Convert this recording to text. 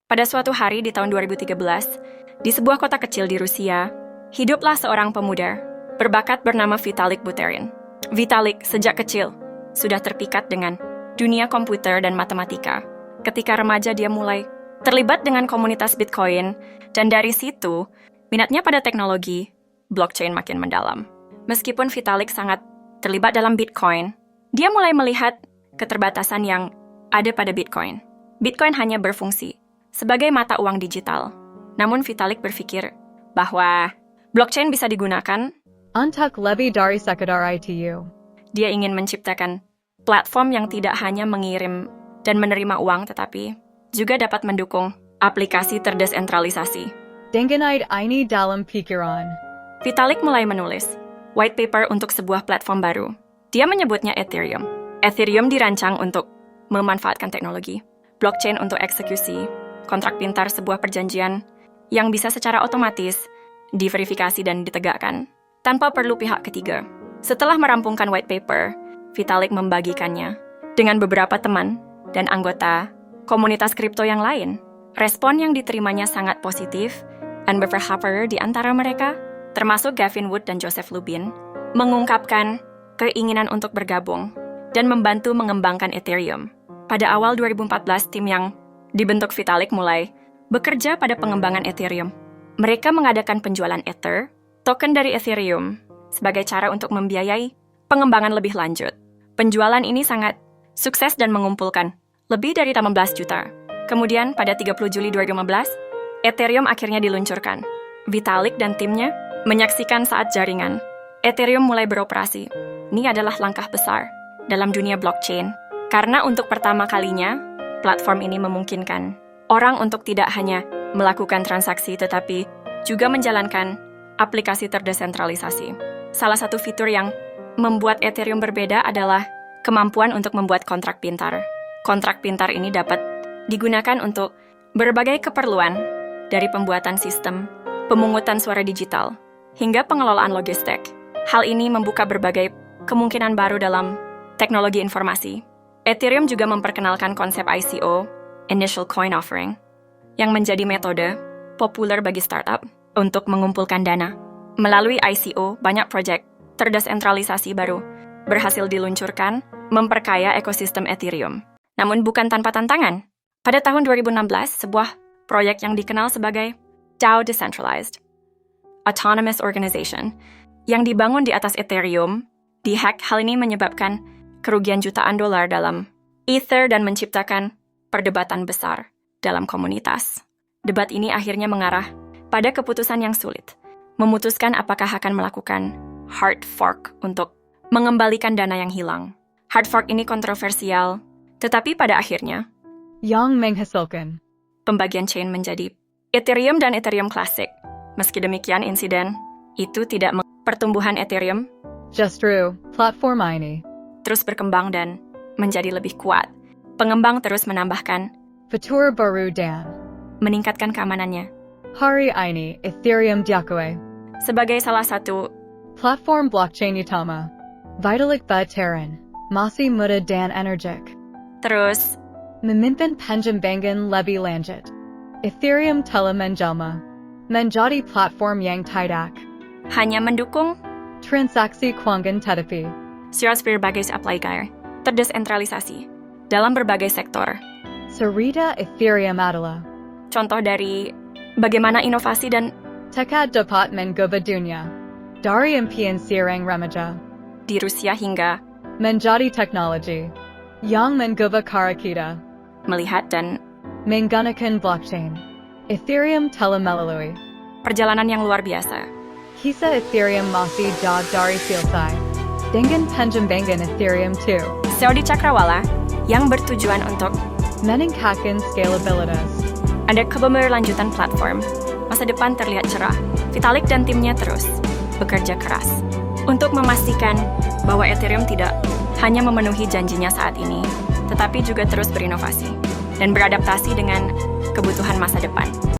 Pada suatu hari di tahun 2013, di sebuah kota kecil di Rusia, hiduplah seorang pemuda berbakat bernama Vitalik Buterin. Vitalik sejak kecil sudah terpikat dengan dunia komputer dan matematika. Ketika remaja dia mulai terlibat dengan komunitas Bitcoin, dan dari situ minatnya pada teknologi blockchain makin mendalam. Meskipun Vitalik sangat terlibat dalam Bitcoin, dia mulai melihat keterbatasan yang ada pada Bitcoin. Bitcoin hanya berfungsi sebagai mata uang digital. Namun Vitalik berpikir bahwa blockchain bisa digunakan Untuk lebih dari sekedar ITU. Dia ingin menciptakan platform yang tidak hanya mengirim dan menerima uang, tetapi juga dapat mendukung aplikasi terdesentralisasi. Dengan ini dalam pikiran. Vitalik mulai menulis white paper untuk sebuah platform baru. Dia menyebutnya Ethereum. Ethereum dirancang untuk memanfaatkan teknologi blockchain untuk eksekusi kontrak pintar, sebuah perjanjian yang bisa secara otomatis diverifikasi dan ditegakkan tanpa perlu pihak ketiga. Setelah merampungkan white paper, Vitalik membagikannya dengan beberapa teman dan anggota komunitas kripto yang lain. Respon yang diterimanya sangat positif, dan beberapa di antara mereka, termasuk Gavin Wood dan Joseph Lubin, mengungkapkan keinginan untuk bergabung dan membantu mengembangkan Ethereum. Pada awal 2014, tim yang dibentuk Vitalik mulai bekerja pada pengembangan Ethereum. Mereka mengadakan penjualan Ether, token dari Ethereum, sebagai cara untuk membiayai pengembangan lebih lanjut. Penjualan ini sangat sukses dan mengumpulkan lebih dari 18 juta. Kemudian pada 30 Juli 2015, Ethereum akhirnya diluncurkan. Vitalik dan timnya menyaksikan saat jaringan Ethereum mulai beroperasi. Ini adalah langkah besar dalam dunia blockchain, karena untuk pertama kalinya, platform ini memungkinkan orang untuk tidak hanya melakukan transaksi, tetapi juga menjalankan aplikasi terdesentralisasi. Salah satu fitur yang membuat Ethereum berbeda adalah kemampuan untuk membuat kontrak pintar. Kontrak pintar ini dapat digunakan untuk berbagai keperluan, dari pembuatan sistem, pemungutan suara digital, hingga pengelolaan logistik. Hal ini membuka berbagai kemungkinan baru dalam teknologi informasi. Ethereum juga memperkenalkan konsep ICO, Initial Coin Offering, yang menjadi metode populer bagi startup untuk mengumpulkan dana. Melalui ICO, banyak proyek terdesentralisasi baru berhasil diluncurkan, memperkaya ekosistem Ethereum. Namun bukan tanpa tantangan. Pada tahun 2016, sebuah proyek yang dikenal sebagai DAO Decentralized, Autonomous Organization, yang dibangun di atas Ethereum, dihack. Hal ini menyebabkan kerugian jutaan dolar dalam Ether dan menciptakan perdebatan besar dalam komunitas. Debat ini akhirnya mengarah pada keputusan yang sulit, memutuskan apakah akan melakukan hard fork untuk mengembalikan dana yang hilang. Hard fork ini kontroversial, tetapi pada akhirnya, Yang menghasilkan pembagian chain menjadi Ethereum dan Ethereum Classic. Meski demikian, insiden itu tidak pertumbuhan Ethereum justru platform ini. terus berkembang dan menjadi lebih kuat. Pengembang terus menambahkan, Fitur baru dan meningkatkan keamanannya. hari ini Ethereum diakui Sebagai salah satu platform blockchain utama. Vitalik Buterin masih muda dan energik. terus Memimpin pengembangan lebih lanjut. Ethereum telah menjadi platform yang tidak hanya mendukung transaksi keuangan tetapi berbagai aplikasi terdesentralisasi dalam berbagai sektor. cerita Ethereum adalah Contoh dari bagaimana inovasi dan tekad dapat mengubah dunia dari impian seorang remaja di Rusia hingga menjadi teknologi yang mengubah cara kita melihat dan menggunakan blockchain. Ethereum telah melalui perjalanan yang luar biasa. kisah Ethereum masih jauh dari selesai dengan pengembangan Ethereum 2 Saudi Cakrawala yang bertujuan untuk meningkatkan scalabilitas. ada keberlanjutan platform. Masa depan terlihat cerah. Vitalik dan timnya terus bekerja keras untuk memastikan bahwa Ethereum tidak hanya memenuhi janjinya saat ini, tetapi juga terus berinovasi dan beradaptasi dengan kebutuhan masa depan.